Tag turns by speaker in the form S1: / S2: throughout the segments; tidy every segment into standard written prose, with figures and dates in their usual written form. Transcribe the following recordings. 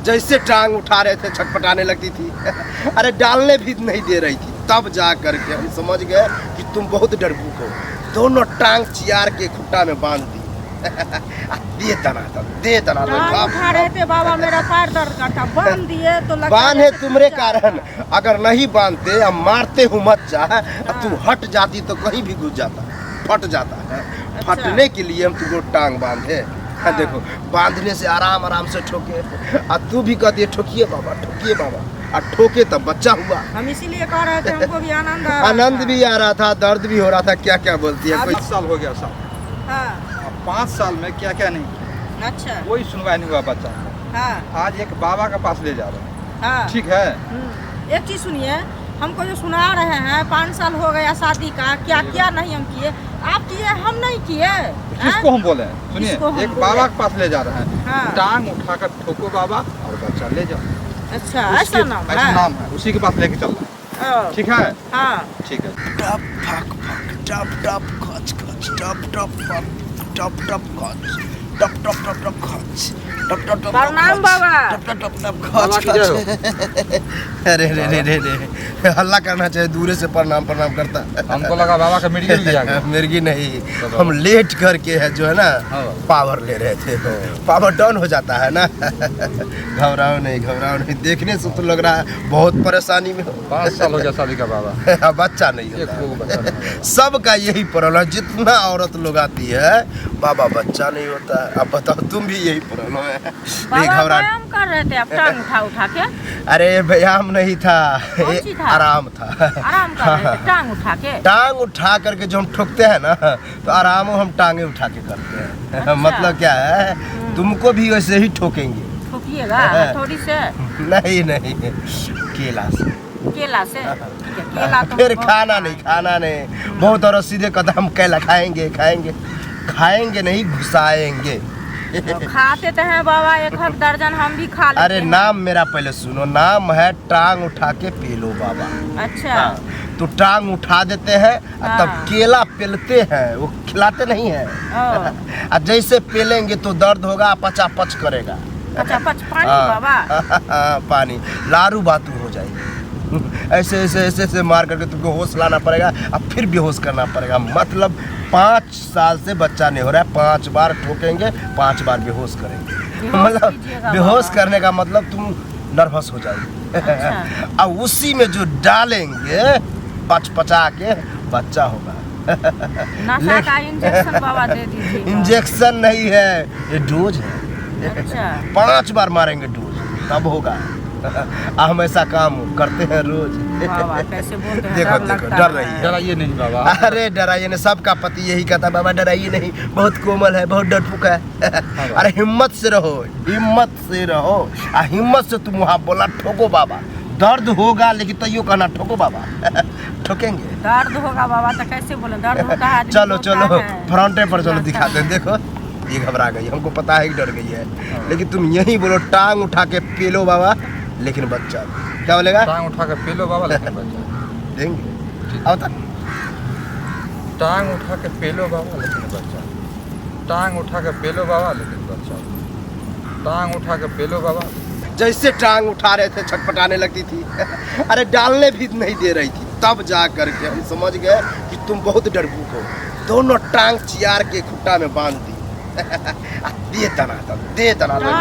S1: जैसे टांग उठा रहे थे छटपटाने लगती थी। अरे डालने भी नहीं दे रही थी। तब जा करके हम समझ गए कि तुम बहुत डरपोक हो। दोनों टांग चियार के खुट्टा में बांध दी। दे तना
S2: उठा रहे थे बाबा, मेरा पैर दर्द करता, बांध दिए तो
S1: बांधे तुम्हारे कारण। अगर नहीं बांधते अब मारते हूँ मत जा, तू हट जाती तो कहीं भी घुस जाता, फट जाता है। फटने के लिए हम तुमको टांग बांधे। देखो बांधने से आराम आराम से ठोके। और तू भी कहती है ठोकिए बाबा, ठोकिए बाबा। और ठोके तब बच्चा हुआ।
S2: हम इसीलिए कह रहे थे, हमको भी
S1: आनंद भी आ रहा था, दर्द भी हो रहा था। क्या क्या बोलती है?
S3: 5 साल हो गया साहब।
S2: हाँ।
S3: 5 साल में क्या क्या नहीं किया।
S2: अच्छा।
S3: कोई सुनवाई नहीं हुआ बच्चा।
S2: हाँ।
S3: आज एक बाबा के पास ले जा रहे हैं।
S2: हाँ।
S3: ठीक है।
S2: एक चीज सुनिए, हमको जो सुना रहे हैं 5 साल हो गया शादी का, क्या क्या नहीं हम किए, आप किए, हम नहीं किए।
S3: किसको हम बोले? सुनिए, एक बाबा के पास ले जा रहे हैं।
S2: हाँ।
S3: टांग उठाकर ठोको बाबा और बच्चा ले जाओ।
S2: अच्छा, ऐसा नाम है?
S3: ऐसा नाम है, उसी के पास लेके चल रहे हैं। ठीक है।
S2: हाँ।
S3: ठीक है।
S1: टप फक फक, टप टप खच खच, टप टप फक, टप टप खच, टप टप टप टप खच, टप टप टप।
S2: प्रणाम बाबा।
S1: टप टप टप टप खच खच। अरे रे रे रे रे, हल्ला करना चाहिए, दूर से प्रणाम प्रणाम करता।
S3: हमको लगा बाबा का मेडिकल लिया गया।
S1: मिर्गी नहीं, हम लेट करके है जो है ना पावर ले रहे थे। पावर डाउन हो जाता है ना। घबराओ नहीं। देखने से तो लग रहा है बहुत परेशानी में हो।
S3: 5 साल हो गया शादी का बाबा।
S1: बच्चा नहीं होता
S3: बच्चा नहीं
S1: है। सबका यही प्रॉब्लम है। जितना औरत लोग आती है बाबा बच्चा नहीं होता है। अब बताओ तुम भी यही प्रॉब्लम है।
S2: बाबा व्यायाम कर रहे थे, अब टांग उठा के।
S1: अरे व्यायाम नहीं था,
S2: कौन सी था?
S1: आराम था।
S2: आराम कर रहे थे, टांग उठा के।
S1: टांग उठा करके जो हम ठोकते हैं ना, तो आराम हम टांगे उठा के करते हैं।
S2: अच्छा।
S1: मतलब क्या है, तुमको भी वैसे ही ठोकेंगे।
S2: ठोकिएगा हथौड़ी से?
S1: नहीं, केला से।
S2: केला से? ठीक है, केला तो
S1: फिर
S2: बहुत
S1: खाना नहीं। बहुत और सीधे कदम केला खाएंगे नहीं, घुसाएंगे।
S2: खाते तो हैं बाबा, 1 दर्जन हम भी खा लेते
S1: अरे
S2: हैं।
S1: नाम मेरा पहले सुनो, नाम है टांग उठा के पेलो बाबा।
S2: अच्छा।
S1: हाँ, तो टांग उठा देते हैं और तब
S2: हाँ।
S1: केला पेलते हैं, वो खिलाते नहीं है। और जैसे पेलेंगे तो दर्द होगा, पचापच करेगा।
S2: अच्छा, पानी बाबा?
S1: पानी लारू बातू हो जाएगी। ऐसे मार करके तुमको होश लाना पड़ेगा और फिर बेहोश करना पड़ेगा। मतलब 5 साल से बच्चा नहीं हो रहा है, 5 बार ठोकेंगे, 5 बार बेहोश करेंगे। मतलब बेहोश करने का मतलब तुम नर्वस हो जाएगी।
S2: अच्छा।
S1: और उसी में जो डालेंगे पचा के बच्चा होगा।
S2: नशा का इंजेक्शन बाबा दे दीजिए।
S1: इंजेक्शन नहीं है, ये डोज है।
S2: अच्छा।
S1: 5 बार मारेंगे डोज, तब होगा। हम ऐसा काम करते हैं रोज।
S2: बाबा कैसे बोलते हैं,
S1: देखो डर रही है।
S3: डराइए नहीं बाबा।
S1: अरे डराइए नहीं, सबका पति यही कहता है बाबा डराइए नहीं, बहुत कोमल है, बहुत डरपोक है। अरे हिम्मत से रहो। और हिम्मत से तुम वहाँ बोला ठोको बाबा। दर्द होगा लेकिन तैयो कहना ठोको बाबा। ठोकेंगे।
S2: दर्द होगा बाबा तो कैसे बोले, दर्द होता है।
S1: चलो फ्रंटे पर चलो दिखाते हैं। देखो ये घबरा गई, हमको पता है कि डर गई है, लेकिन तुम यही बोलो टांग उठा के पेलो बाबा लेकिन बच्चा। क्या बोलेगा?
S3: टांग उठा के पेलो बाबा लेकिन बच्चा।
S1: देंगे अब तक।
S3: टांग उठा के पेलो बाबा लेकिन बच्चा। टांग उठा के पेलो बाबा लेकिन बच्चा। टांग उठा के पेलो बाबा।
S1: जैसे टांग उठा रहे थे छटपटाने लगती थी। अरे डालने भी नहीं दे रही थी। तब जा करके हम समझ गए कि तुम बहुत डरपोक हो। दोनों टांग चियार के खुट्टा में बांध दी। दे तना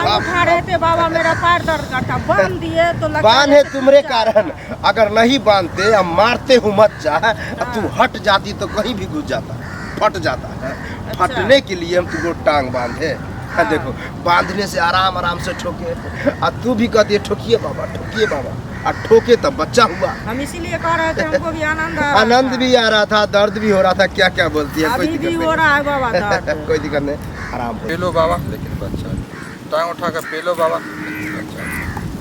S2: उठा रहे थे बाबा, मेरा पैर दर्द करता, बांध दिए तो
S1: बांधे तुम्हारे कारण। अगर नहीं बांधते अब मारते हूँ मत जा, तू हट जाती तो कहीं भी घुस जाता, फट जाता है। फटने के लिए हम तुमको टांग बांधे। देखो बांधने से आराम आराम से ठोके। और तू भी कहती है ठोकिए बाबा। और ठोके तब बच्चा हुआ।
S2: हम इसीलिए कह रहे थे, हमको भी
S1: आनंद भी आ रहा था, दर्द भी हो रहा था। क्या क्या बोलती है?
S2: अभी भी हो रहा है बाबा दर्द।
S1: कोई दिक्कत नहीं, आराम हो।
S3: पेलो बाबा लेकिन बच्चा। टांग उठा के पेलो बाबा लेकिन बच्चा।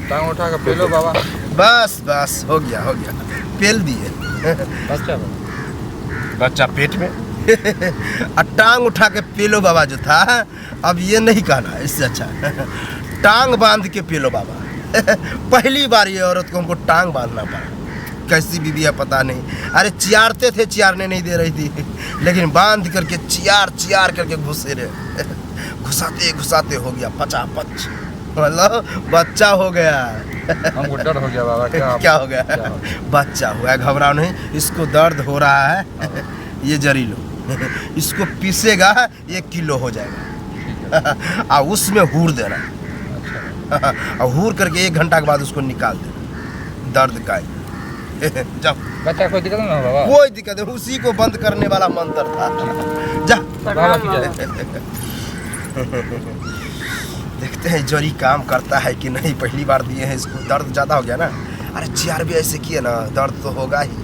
S3: टांग उठा के पेलो बाबा।
S1: बस हो गया पेल दिए। बच्चा पेट में। और टांग उठा के पेलो बाबा जो था, अब ये नहीं कहना, इससे अच्छा टांग बांध के पेलो बाबा। पहली बार ये औरत को हमको टांग बांधना पड़ा। कैसी बीबी है पता नहीं। अरे चियारते थे, चियारने नहीं दे रही थी, लेकिन बांध करके चियार करके घुसाते हो गया पचापच। मतलब बच्चा हो गया।
S3: हमको डर हो गया बाबा।
S1: क्या हो गया?
S3: क्या हो गया?
S1: बच्चा हुआ है, घबराओ नहीं। इसको दर्द हो रहा है, ये जरी लो, इसको पीसेगा 1 किलो हो जाएगा।
S3: ठीक है।
S1: और उसमें हूर देना,
S3: अच्छा
S1: और हूर करके 1 घंटा के बाद उसको निकाल देना, दर्द का जब
S3: बच्चा कोई दिक्कत ना हो बाबा।
S1: कोई दिक्कत नहीं, उसी को बंद करने वाला मंत्र था। जा
S3: बाबा की जय।
S1: देखते हैं जरी काम करता है कि नहीं। पहली बार दिए हैं इसको, दर्द ज़्यादा हो गया ना। अरे 4 भी ऐसे किए ना, दर्द तो होगा ही।